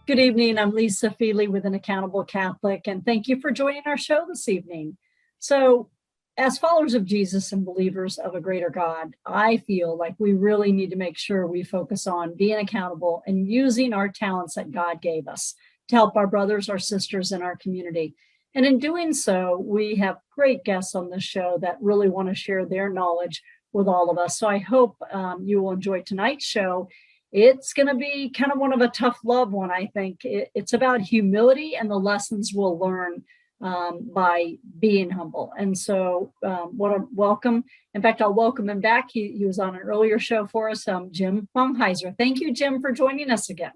Good evening. I'm Lisa Feely with An Accountable Catholic, and thank you for joining our show this evening. So, as followers of Jesus and believers of a greater God, I feel like we really need to make sure we focus on being accountable and using our talents that God gave us to help our brothers, our sisters in our community. And in doing so, we have great guests on this show that really want to share their knowledge with all of us. So I hope you will enjoy tonight's show. It's going to be kind of one of a tough love one, I think. It's about humility and the lessons we'll learn by being humble. And so want to welcome, in fact, I'll welcome him back. He was on an earlier show for us, Jim Fongheiser. Thank you, Jim, for joining us again.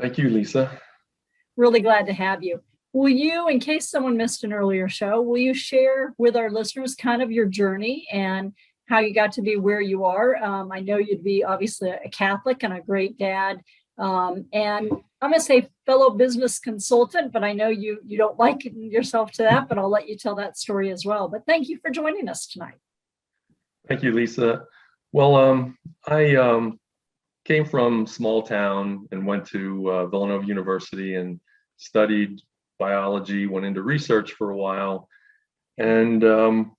Thank you, Lisa. Really glad to have you. Will you, in case someone missed an earlier show, will you share with our listeners kind of your journey and how you got to be where you are? I know you'd be obviously a Catholic and a great dad. And I'm going to say fellow business consultant, but I know you don't like yourself to that, but I'll let you tell that story as well. But thank you for joining us tonight. Thank you, Lisa. Well, I came from small town and went to Villanova University and studied biology, went into research for a while. And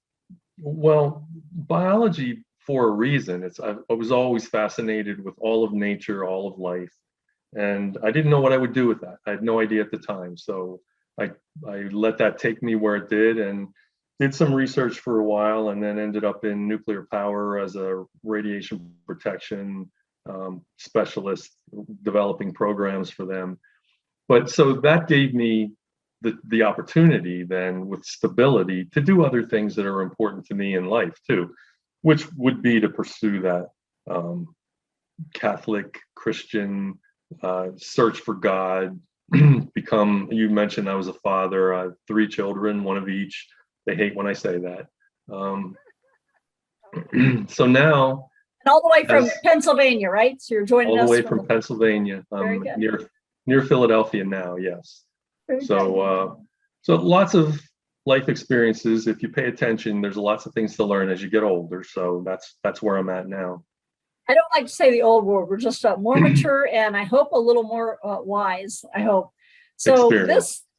well, biology for a reason. I was always fascinated with all of nature, all of life. And I didn't know what I would do with that. I had no idea at the time. So I let that take me where it did and did some research for a while, and then ended up in nuclear power as a radiation protection specialist, developing programs for them. But so that gave me the opportunity then, with stability, to do other things that are important to me in life too, which would be to pursue that Catholic Christian search for God. Become, you mentioned I was a father. I have 3 children, one of each. They hate when I say that. So now, and all the way from Pennsylvania, right? So you're joining us all the way from Pennsylvania, near Philadelphia now. Yes. So lots of life experiences. If you pay attention, there's lots of things to learn as you get older. So that's where I'm at now. I don't like to say the old world. We're just more mature, and I hope a little more wise. I hope. So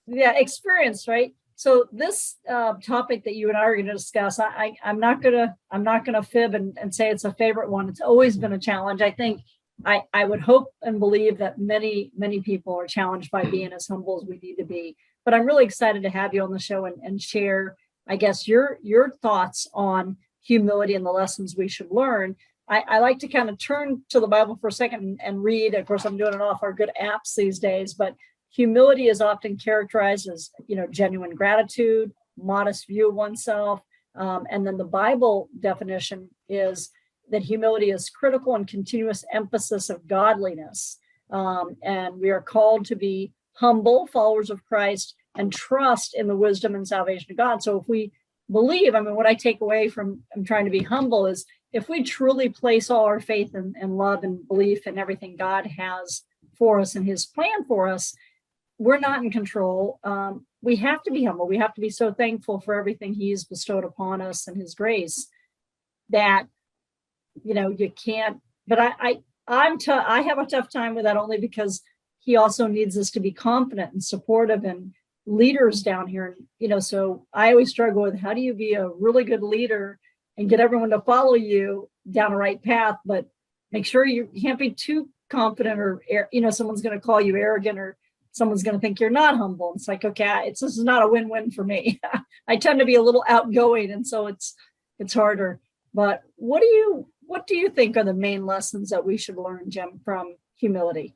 experience, right? So this topic that you and I are going to discuss, I'm not gonna fib and say it's a favorite one. It's always been a challenge. I think I would hope and believe that many people are challenged by being as humble as we need to be. But I'm really excited to have you on the show and share, I guess, your thoughts on humility and the lessons we should learn. I like to kind of turn to the Bible for a second and read. Of course, I'm doing it off our good apps these days, but humility is often characterized as, genuine gratitude, modest view of oneself. And then the Bible definition is that humility is critical and continuous emphasis of godliness. And we are called to be humble followers of Christ and trust in the wisdom and salvation of God. So if we believe, what I take away from I'm trying to be humble is, if we truly place all our faith and love and belief in everything God has for us and his plan for us, we're not in control. We have to be humble. We have to be so thankful for everything he's bestowed upon us and his grace that, you can't, but I have a tough time with that, only because he also needs us to be confident and supportive and leaders down here. So I always struggle with, how do you be a really good leader and get everyone to follow you down a right path, but make sure you can't be too confident, or, someone's going to call you arrogant, or someone's going to think you're not humble. It's like, okay, this is not a win-win for me. I tend to be a little outgoing, and so it's harder. But what do you think are the main lessons that we should learn, Jim, from humility?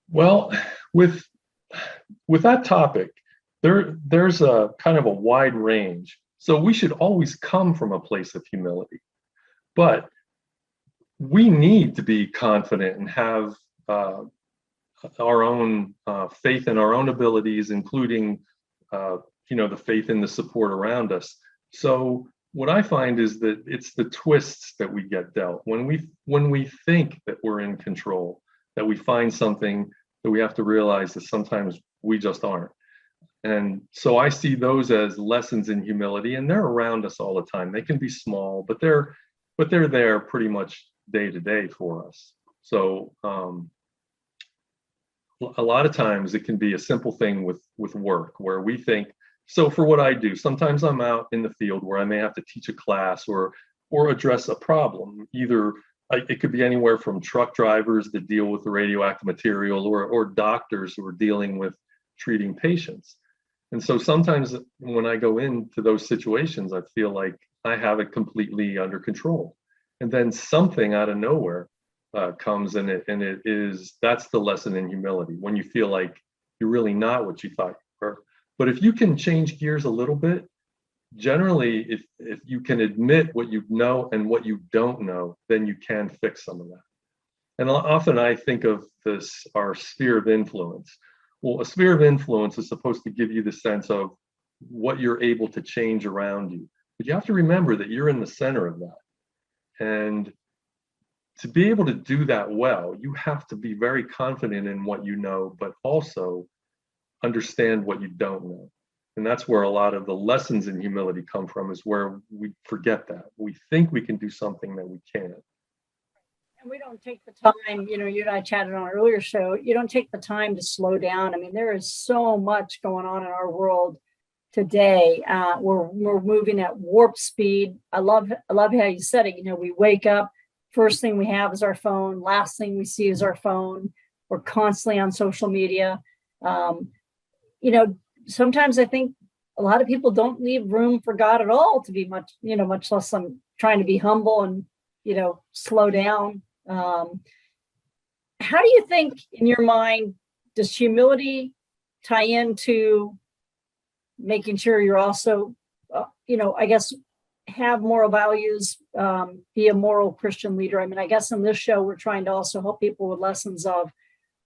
Well, with that topic, there's a kind of a wide range. So we should always come from a place of humility, but we need to be confident and have our own faith in our own abilities, including the faith in the support around us. So what I find is that it's the twists that we get dealt when we think that we're in control, that we find something that we have to realize that sometimes we just aren't. And so I see those as lessons in humility, and they're around us all the time. They can be small, but they're there pretty much day to day for us. So a lot of times it can be a simple thing with work where we think, so for what I do, sometimes I'm out in the field where I may have to teach a class or address a problem. Either it could be anywhere from truck drivers that deal with the radioactive material or doctors who are dealing with treating patients. And so sometimes when I go into those situations, I feel like I have it completely under control. And then something out of nowhere comes, and that's the lesson in humility, when you feel like you're really not what you thought you were. But if you can change gears a little bit, generally, if you can admit what you know and what you don't know, then you can fix some of that. And often I think of this, our sphere of influence. Well, a sphere of influence is supposed to give you the sense of what you're able to change around you. But you have to remember that you're in the center of that. And to be able to do that well, you have to be very confident in what you know, but also understand what you don't know. And that's where a lot of the lessons in humility come from, is where we forget that. We think we can do something that we can't. And we don't take the time, you and I chatted on an earlier show, you don't take the time to slow down. I mean, there is so much going on in our world today. We're moving at warp speed. I love how you said it. We wake up, first thing we have is our phone. Last thing we see is our phone. We're constantly on social media. Sometimes I think a lot of people don't leave room for God at all to be much less than trying to be humble and, slow down. How do you think, in your mind, does humility tie into making sure you're also, I guess, have moral values, be a moral Christian leader? I mean, I guess in this show, we're trying to also help people with lessons of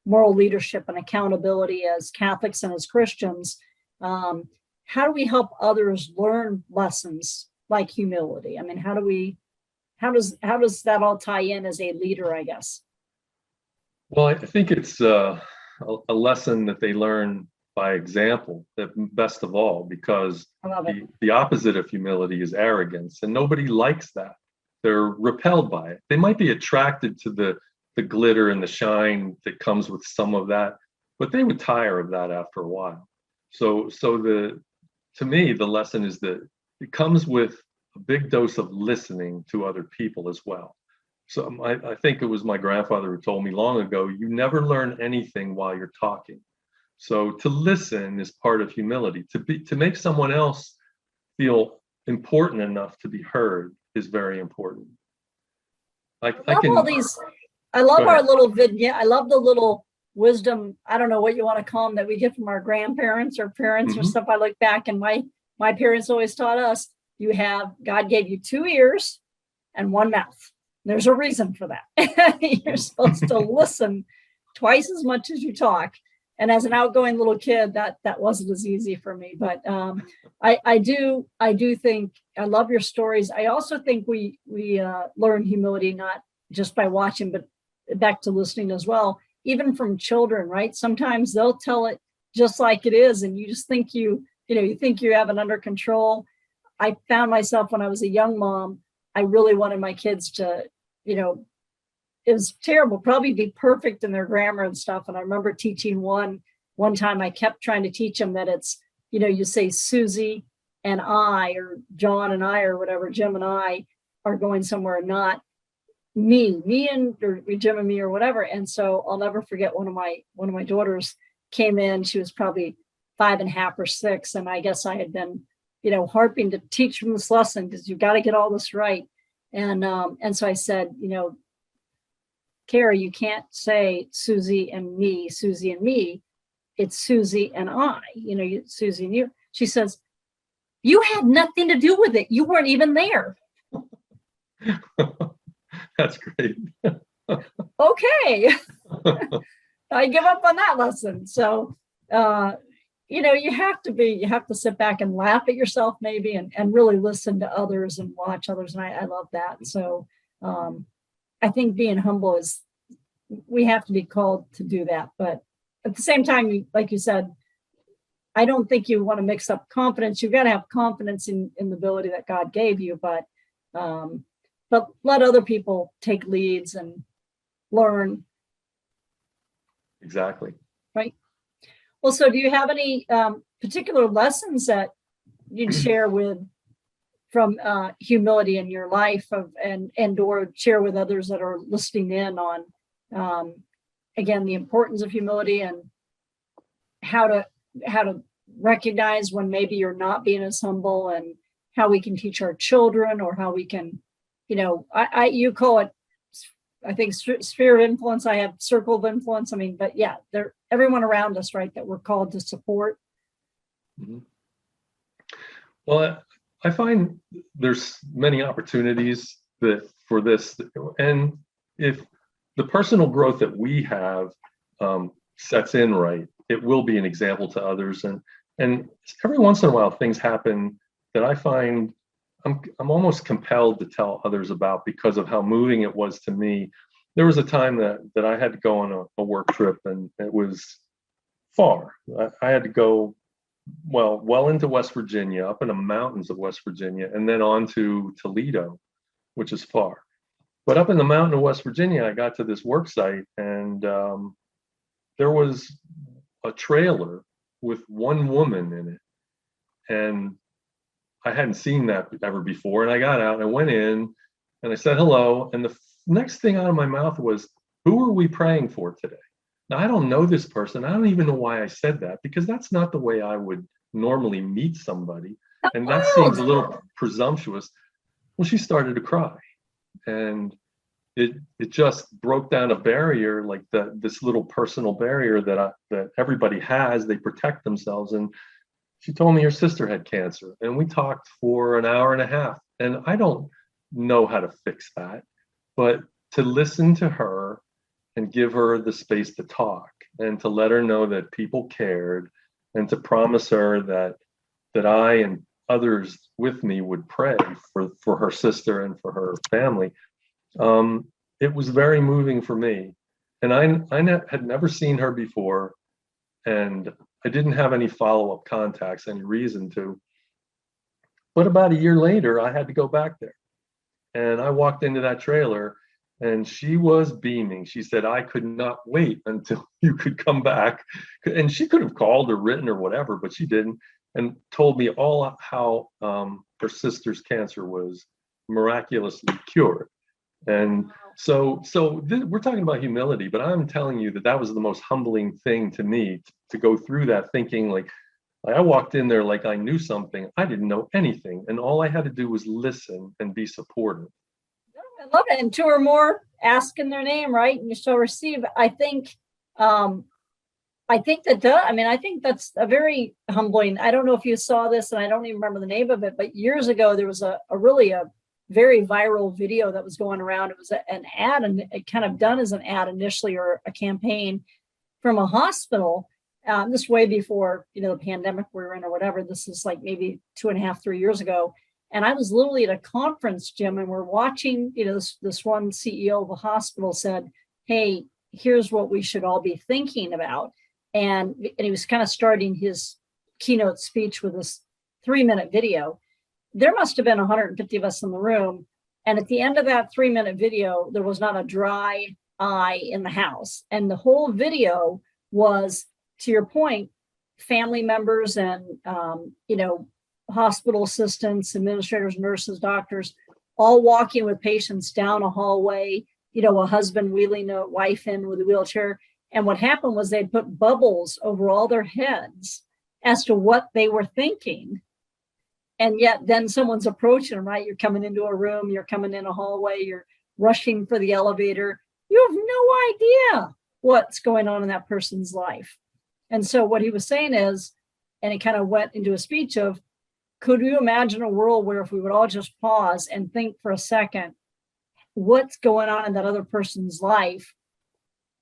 moral leadership and accountability as Catholics and as Christians. How do we help others learn lessons like humility? I mean, how does that all tie in as a leader, I guess? Well, I think it's a lesson that they learn by example, that best of all, because the opposite of humility is arrogance, and nobody likes that. They're repelled by it. They might be attracted to the glitter and the shine that comes with some of that, but they would tire of that after a while. So to me, the lesson is that it comes with a big dose of listening to other people as well. So I think it was my grandfather who told me long ago, you never learn anything while you're talking. So to listen is part of humility. To make someone else feel important enough to be heard is very important. I love our little vignette. I love the little wisdom. I don't know what you want to call them that we get from our grandparents or parents or stuff. I look back, and my parents always taught us, God gave you 2 ears and 1 mouth. There's a reason for that. You're supposed to listen twice as much as you talk. And as an outgoing little kid, that wasn't as easy for me. But I do think, I love your stories. I also think we learn humility not just by watching, but back to listening as well, even from children, right? Sometimes they'll tell it just like it is, and you just think you think you have it under control. I found myself, when I was a young mom, I really wanted my kids to, it was terrible, probably be perfect in their grammar and stuff. And I remember teaching one time, I kept trying to teach them that it's, you say Susie and I, or John and I, or whatever, Jim and I are going somewhere, not me and or Jim and me or whatever. And so I'll never forget, one of my daughters came in. She was probably 5.5 or 6. And I guess I had been, harping to teach them this lesson, because you've got to get all this right. And so I said, Kara, you can't say Susie and me. It's Susie and I, Susie and you. She says, you had nothing to do with it. You weren't even there. That's great. Okay. I give up on that lesson. So, you have to sit back and laugh at yourself maybe, and really listen to others and watch others. And I love that. So I think being humble we have to be called to do that. But at the same time, like you said, I don't think you want to mix up confidence. You've got to have confidence in the ability that God gave you, but let other people take leads and learn. Exactly. Right. Well, so do you have any particular lessons that you'd share from humility in your life and or share with others that are listening in on, again, the importance of humility and how to recognize when maybe you're not being as humble, and how we can teach our children, or how we can, you call it, I think, sphere of influence. I have circle of influence. I mean, but yeah, they're everyone around us, right, that we're called to support. Mm-hmm. Well, I find there's many opportunities for this, and if the personal growth that we have sets in right, it will be an example to others. And every once in a while, things happen that I find I'm almost compelled to tell others about because of how moving it was to me. There was a time that I had to go on a work trip, and it was far. I had to go well into West Virginia, up in the mountains of West Virginia, and then on to Toledo, which is far. But up in the mountain of West Virginia, I got to this work site, and there was a trailer with one woman in it. And I hadn't seen that ever before. And I got out and I went in and I said hello. And the next thing out of my mouth was, "Who are we praying for today?" Now, I don't know this person. I don't even know why I said that, because that's not the way I would normally meet somebody. And that seems a little presumptuous. Well, she started to cry. And it just broke down a barrier, like this little personal barrier that everybody has. They protect themselves. And she told me her sister had cancer, and we talked for an hour and a half. And I don't know how to fix that, but to listen to her and give her the space to talk, and to let her know that people cared, and to promise her that I and others with me would pray for her sister and for her family. It was very moving for me. And I had never seen her before, and I didn't have any follow-up contacts, any reason to. But about a year later, I had to go back there. And I walked into that trailer, and she was beaming. She said, "I could not wait until you could come back." And she could have called or written or whatever, but she didn't, and told me all how her sister's cancer was miraculously cured. And so we're talking about humility, but I'm telling you that was the most humbling thing to me, to go through that, thinking like I walked in there like I knew something. I didn't know anything, and all I had to do was listen and be supportive. I love it. And two or more ask in their name, right? And you shall receive. I think that's a very humbling. I don't know if you saw this, and I don't even remember the name of it, but years ago there was a very viral video that was going around. It was an ad, and it kind of done as an ad initially, or a campaign from a hospital. This way before, the pandemic we were in or whatever. This is like maybe 2.5, 3 years ago. And I was literally at a conference, Jim, and we're watching, this one CEO of a hospital said, "Hey, here's what we should all be thinking about." And he was kind of starting his keynote speech with this 3-minute video. There must have been 150 of us in the room. And at the end of that 3-minute video, there was not a dry eye in the house. And the whole video was, to your point, family members and, hospital assistants, administrators, nurses, doctors, all walking with patients down a hallway, a husband wheeling a wife in with a wheelchair. And what happened was they'd put bubbles over all their heads as to what they were thinking. And yet then someone's approaching them, right? You're coming into a room, you're coming in a hallway, you're rushing for the elevator. You have no idea what's going on in that person's life. And so what he was saying is, and he kind of went into a speech of, could you imagine a world where if we would all just pause and think for a second, what's going on in that other person's life,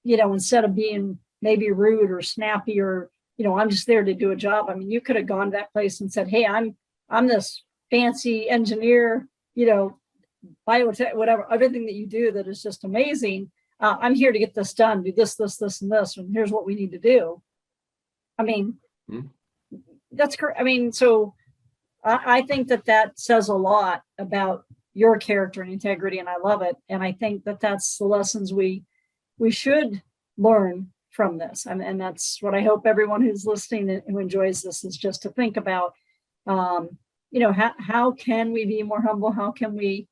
instead of being maybe rude or snappy or, I'm just there to do a job. I mean, you could have gone to that place and said, "Hey, I'm this fancy engineer, biotech, whatever, everything that you do that is just amazing. I'm here to get this done, do this, this, this, and this, and here's what we need to do." I mean, that's correct. I mean, so I think that says a lot about your character and integrity, and I love it. And I think that's the lessons we should learn from this. And that's what I hope everyone who's listening and who enjoys this is just to think about, how can we be more humble? How can we,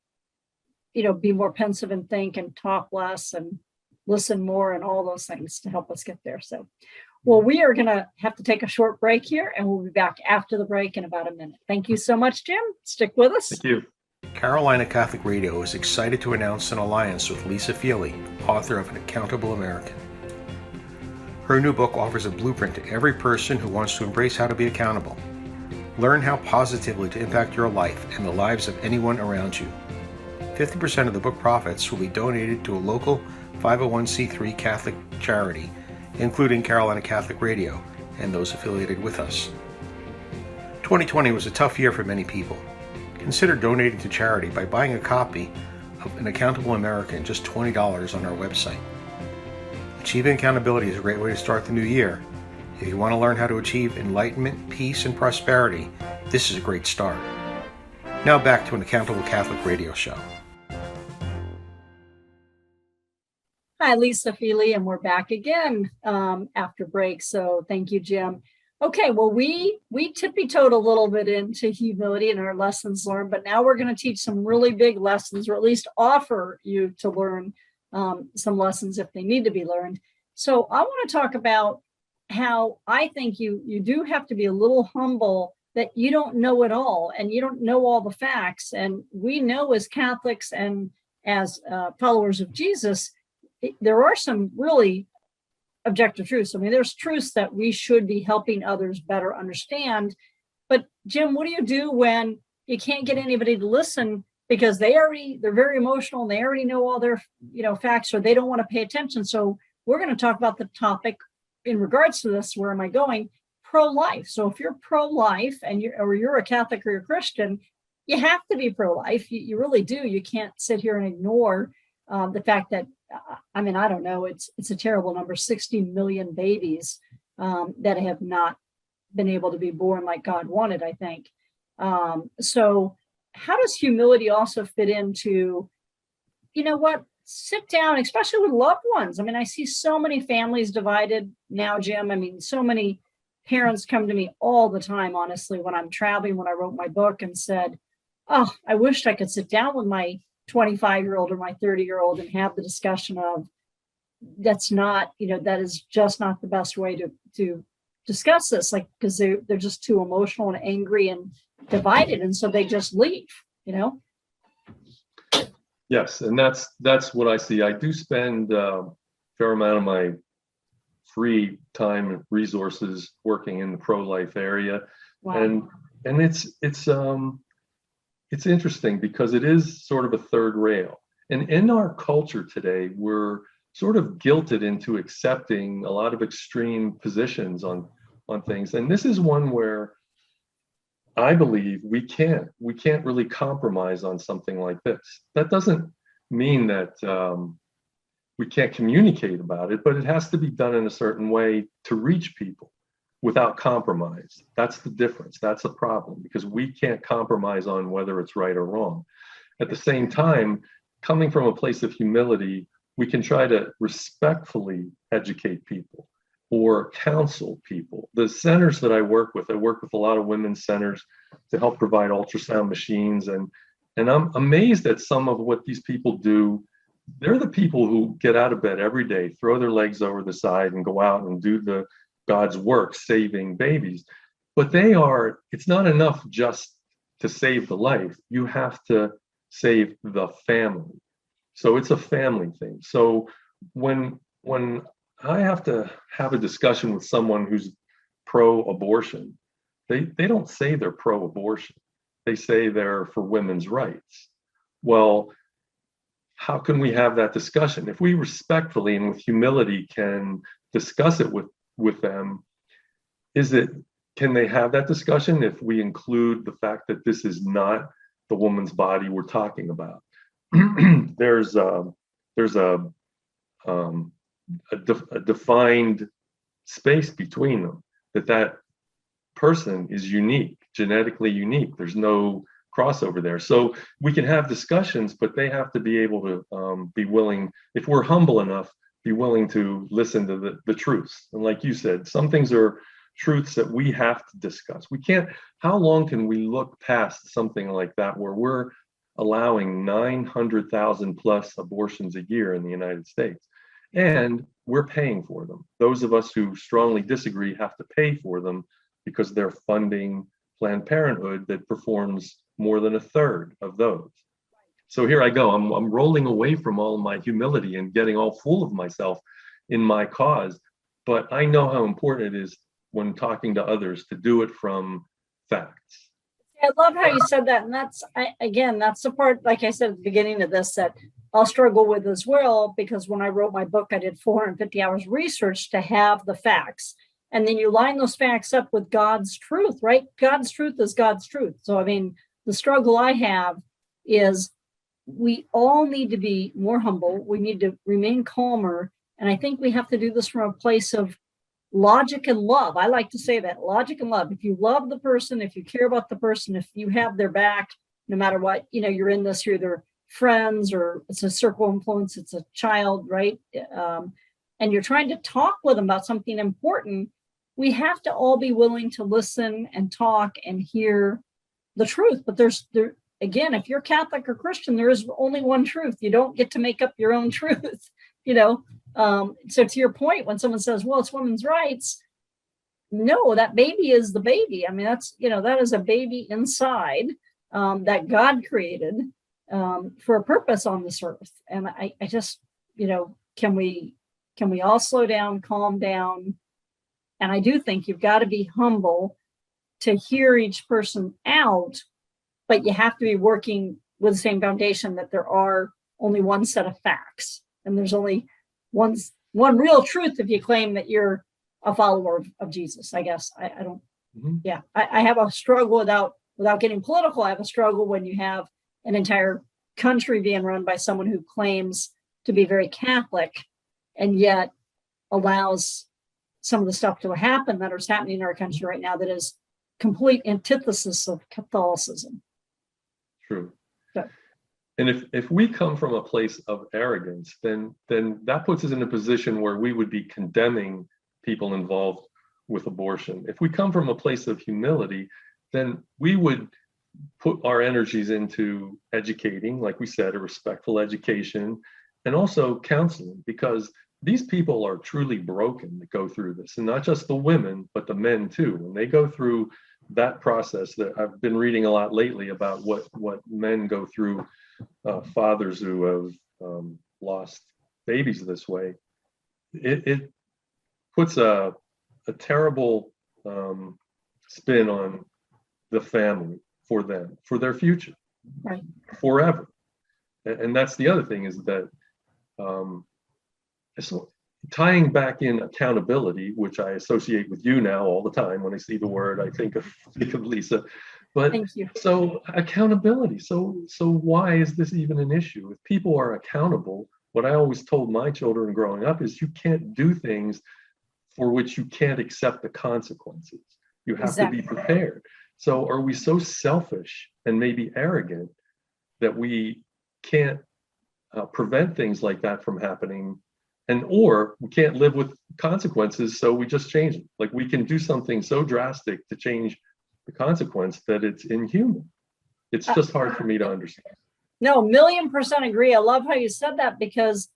be more pensive and think and talk less and listen more and all those things to help us get there. So, well, we are going to have to take a short break here, and we'll be back after the break in about a minute. Thank you so much, Jim. Stick with us. Thank you. Carolina Catholic Radio is excited to announce an alliance with Lisa Feely, author of An Accountable American. Her new book offers a blueprint to every person who wants to embrace how to be accountable. Learn how positively to impact your life and the lives of anyone around you. 50% of the book profits will be donated to a local 501c3 Catholic charity, including Carolina Catholic Radio and those affiliated with us. 2020 was a tough year for many people. Consider donating to charity by buying a copy of An Accountable American, just $20 on our website. Achieving accountability is a great way to start the new year. If you want to learn how to achieve enlightenment, peace, and prosperity, this is a great start. Now back to An Accountable Catholic Radio show. Hi, Lisa Feely, and we're back again after break. So thank you, Jim. Okay, well, we tippy-toed a little bit into humility in our lessons learned, but now we're going to teach some really big lessons, or at least offer you to learn some lessons if they need to be learned. So I want to talk about how I think you do have to be a little humble, that you don't know it all and you don't know all the facts. And we know as Catholics and as followers of Jesus, there are some really objective truths. I mean, there's truths that we should be helping others better understand. But Jim, what do you do when you can't get anybody to listen because they're very emotional and they already know all their facts, or they don't want to pay attention? So we're going to talk about the topic in regards to this. Where am I going? Pro-life. So if you're pro-life and you're a Catholic or you're a Christian, you have to be pro-life. You really do. You can't sit here and ignore the fact that, I don't know, it's a terrible number, 60 million babies that have not been able to be born like God wanted, I think. So how does humility also fit into, sit down, especially with loved ones? I see so many families divided now, Jim. So many parents come to me all the time, honestly, when I'm traveling, when I wrote my book, and said, oh, I wished I could sit down with my 25-year-old or my 30-year-old and have the discussion of that is just not the best way to discuss this, because they're just too emotional and angry and divided, and so they just leave. Yes, and that's what I see. I do spend a fair amount of my free time and resources working in the pro-life area. Wow. And it's interesting because it is sort of a third rail. And in our culture today, we're sort of guilted into accepting a lot of extreme positions on things. And this is one where I believe we can't really compromise on something like this. That doesn't mean that we can't communicate about it, but it has to be done in a certain way to reach people without compromise. That's the difference. That's the problem, because we can't compromise on whether it's right or wrong. At the same time, coming from a place of humility, we can try to respectfully educate people or counsel people. The centers that I work with a lot of women's centers to help provide ultrasound machines. And I'm amazed at some of what these people do. They're the people who get out of bed every day, throw their legs over the side and go out and do God's work, saving babies. But it's not enough just to save the life. You have to save the family. So it's a family thing. So when I have to have a discussion with someone who's pro-abortion, they don't say they're pro-abortion. They say they're for women's rights. Well, how can we have that discussion? If we respectfully and with humility can discuss it with them, can they have that discussion if we include the fact that this is not the woman's body we're talking about? There's a defined space between them, that person is unique, genetically unique. There's no crossover there. So we can have discussions, but they have to be able to be willing, if we're humble enough, be willing to listen to the truths. And like you said, some things are truths that we have to discuss. We can't, how long can we look past something like that where we're allowing 900,000 plus abortions a year in the United States? And we're paying for them. Those of us who strongly disagree have to pay for them because they're funding Planned Parenthood that performs more than a third of those. So here I go. I'm rolling away from all my humility and getting all full of myself in my cause. But I know how important it is when talking to others to do it from facts. I love how you said that. And that's, again, that's the part, like I said at the beginning of this, that I'll struggle with as well, because when I wrote my book, I did 450 hours research to have the facts. And then you line those facts up with God's truth, right? God's truth is God's truth. So, I mean, the struggle I have is we all need to be more humble. We need to remain calmer. And I think we have to do this from a place of logic and love. I like to say that, logic and love. If you love the person, if you care about the person, if you have their back, no matter what, you're in this, you're their friends, or it's a circle of influence, it's a child, right? And you're trying to talk with them about something important, we have to all be willing to listen and talk and hear the truth. But again, if you're Catholic or Christian, there is only one truth. You don't get to make up your own truth, So to your point, when someone says, well, it's women's rights, no, that baby is the baby. I mean, that is a baby inside that God created for a purpose on this earth. And I just, can we all slow down, calm down? And I do think you've got to be humble to hear each person out, but you have to be working with the same foundation that there are only one set of facts. And there's only one real truth if you claim that you're a follower of Jesus, I guess. I don't, yeah, I have a struggle without getting political. I have a struggle when you have an entire country being run by someone who claims to be very Catholic and yet allows some of the stuff to happen that is happening in our country right now that is complete antithesis of Catholicism. True. But, and if we come from a place of arrogance, then that puts us in a position where we would be condemning people involved with abortion. If we come from a place of humility, then we would put our energies into educating, like we said, a respectful education, and also counseling, because these people are truly broken that go through this, and not just the women, but the men too. When they go through that process, that I've been reading a lot lately about what men go through, fathers who have lost babies this way, it puts a terrible spin on the family for them, for their future, right, forever. And that's the other thing, is that so tying back in accountability, which I associate with you now all the time. When I see the word, I think of Lisa. But thank you. So accountability. So why is this even an issue? If people are accountable, what I always told my children growing up is you can't do things for which you can't accept the consequences. You have Exactly. to be prepared. So are we so selfish and maybe arrogant that we can't prevent things like that from happening? Or we can't live with consequences, so we just change it. Like, we can do something so drastic to change the consequence that it's inhuman. It's just hard for me to understand. No, 1,000,000% agree. I love how you said that, because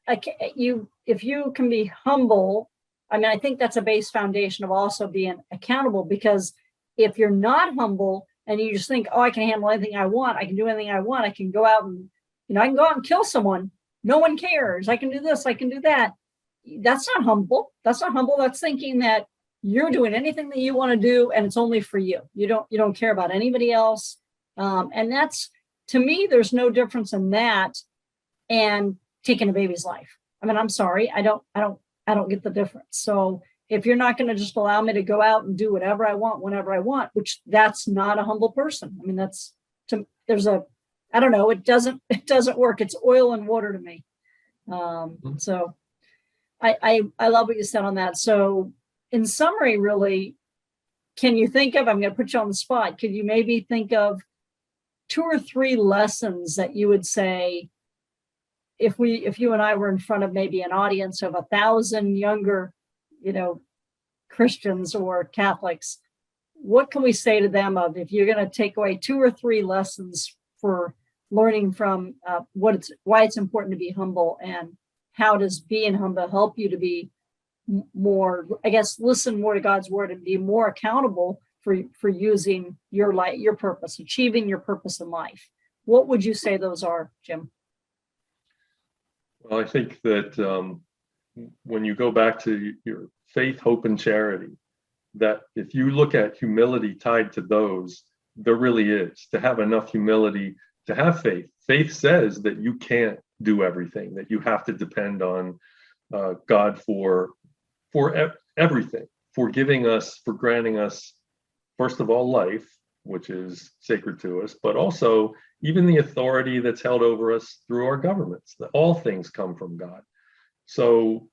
if you can be humble, I mean, I think that's a base foundation of also being accountable, because if you're not humble and you just think, oh, I can handle anything I want, I can do anything I want, I can go out and, I can go out and kill someone. No one cares. I can do this. I can do that. That's not humble. That's not humble. That's thinking that you're doing anything that you want to do, and it's only for you. You don't care about anybody else. And that's, to me, there's no difference in that and taking a baby's life. I mean, I'm sorry. I don't get the difference. So if you're not going to just allow me to go out and do whatever I want, whenever I want, which that's not a humble person. I mean, I don't know. It doesn't work. It's oil and water to me. So I love what you said on that. So in summary, really, can you think of, I'm going to put you on the spot, could you maybe think of 2 or 3 lessons that you would say if you and I were in front of maybe an audience of 1,000 younger, Christians or Catholics, what can we say to them of, if you're going to take away 2 or 3 lessons for learning from why it's important to be humble, and how does being humble help you to be more, I guess, listen more to God's word and be more accountable for using your life, your purpose, achieving your purpose in life? What would you say those are, Jim? Well, I think that when you go back to your faith, hope, and charity, that if you look at humility tied to those, there really is. To have enough humility to have faith. Faith says that you can't do everything, that you have to depend on God for everything, for giving us, for granting us, first of all, life, which is sacred to us, but also even the authority that's held over us through our governments, that all things come from God. So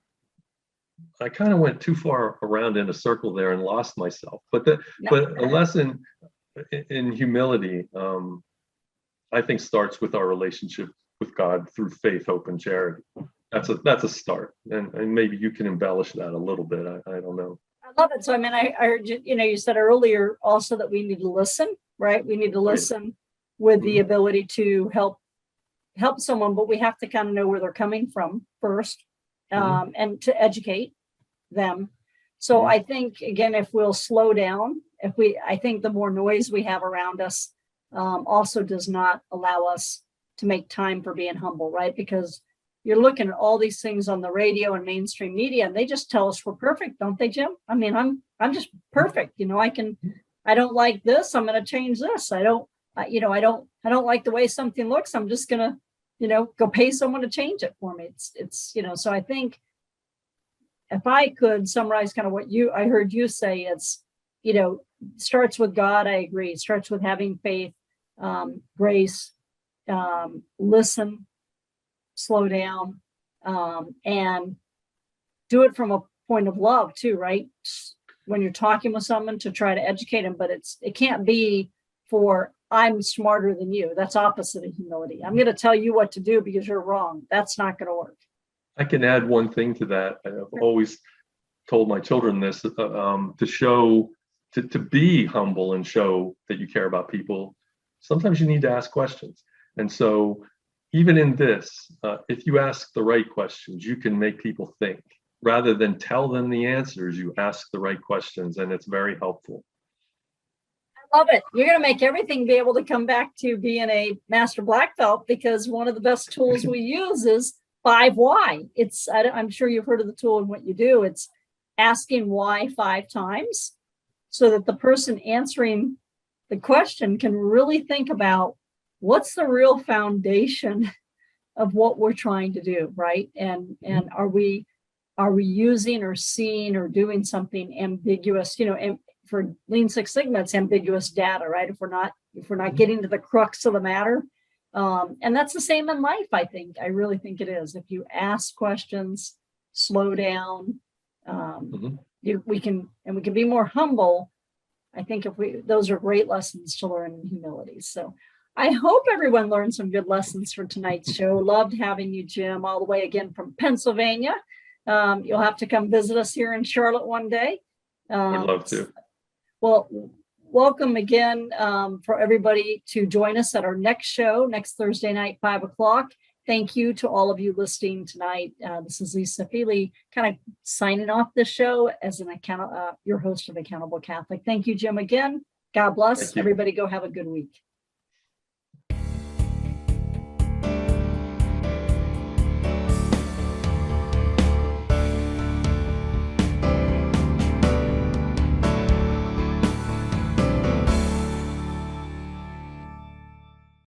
I kind of went too far around in a circle there and lost myself. But a lesson in humility, I think, starts with our relationship with God through faith, hope, and charity. That's a start, and maybe you can embellish that a little bit. I don't know. I love it. So I mean, I heard you said earlier also that we need to listen, right? We need to listen with the ability to help someone, but we have to kind of know where they're coming from first, and to educate them. So I think, again, if we'll slow down, I think the more noise we have around us also does not allow us to make time for being humble, right? Because you're looking at all these things on the radio and mainstream media, and they just tell us we're perfect, don't they, Jim? I mean, I'm just perfect. I don't like this, I'm going to change this. I don't like the way something looks, I'm just going to, go pay someone to change it for me. It's so I think if I could summarize kind of what I heard you say, it's, starts with God. I agree. It starts with having faith, grace, listen, slow down, and do it from a point of love too, right? When you're talking with someone, to try to educate them, but it can't be for, I'm smarter than you. That's opposite of humility. I'm going to tell you what to do because you're wrong. That's not going to work. I can add one thing to that. I've always told my children this, to be humble and show that you care about people. Sometimes you need to ask questions. And so even in this, if you ask the right questions, you can make people think. Rather than tell them the answers, you ask the right questions, and it's very helpful. I love it. You're going to make everything be able to come back to being a master black belt, because one of the best tools we use is 5 why. I'm sure you've heard of the tool and what you do. It's asking why 5 times so that the person answering the question can really think about what's the real foundation of what we're trying to do, right? And are we using or seeing or doing something ambiguous? And for Lean Six Sigma, it's ambiguous data, right? If we're not getting to the crux of the matter, and that's the same in life. I really think it is. If you ask questions, slow down, we can be more humble. I think those are great lessons to learn in humility. So I hope everyone learned some good lessons for tonight's show. Loved having you, Jim, all the way again from Pennsylvania. You'll have to come visit us here in Charlotte one day. Would love to. Well, welcome again for everybody to join us at our next show, next Thursday night, 5:00. Thank you to all of you listening tonight. This is Lisa Feely, kind of signing off this show as your host of Accountable Catholic. Thank you, Jim, again. God bless. Everybody go have a good week.